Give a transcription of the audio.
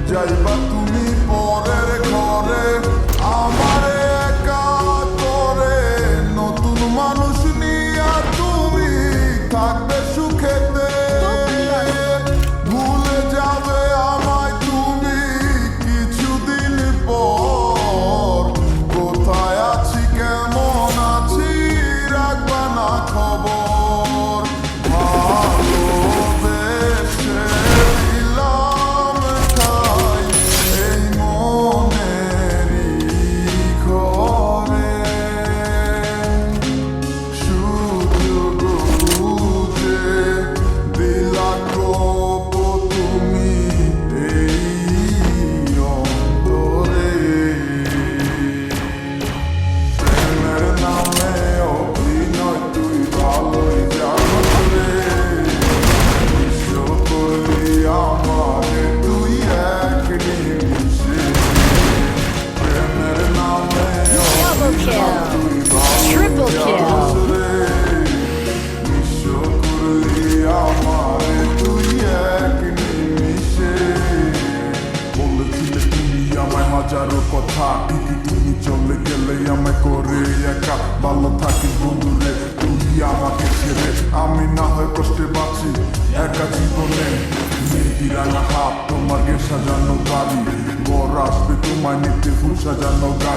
যাইবা তুমি পরের ঘরে আমারে একা করে, নতুন মানুষ নিয়া তুমি থাকবে সুখেতে, ভুলে যাবে আমায় তুমি কিছুদিন পর। কোথায় আছি কেমন আছি রাখবা না খবর, ভালোবেসে দিলাম ঠাই এই মনেরই ঘরে। সুযোগ বুঝে দিলা গপ তুমি এই অন্তরে, প্রেমের নামে অভিনয় তুই ভালোই জানিস রে, বিশ্ব করলি আমারে তুই এক নিমিষে। প্রেমের নামে অভিনয় তুই Triple ভালোই kill. জানিস রে, বিশ্ব করলি আমারে তুই এক নিমিষে। বলেছিলে তুমি আমায় হাজারো কথা, ঠিকই তুমি চলে গেলে আমায় করে একা। ভালো থাকিস বন্ধুরে তুই আমাকে ছেড়ে, আমি না হয় কষ্টে বাঁচি একা জীবনে। মেহেদি রাঙা হাত তোমার গে সাজানো বাড়ি, বর আসবে তোমায় নিতে ফুল সাজানো গাড়ি।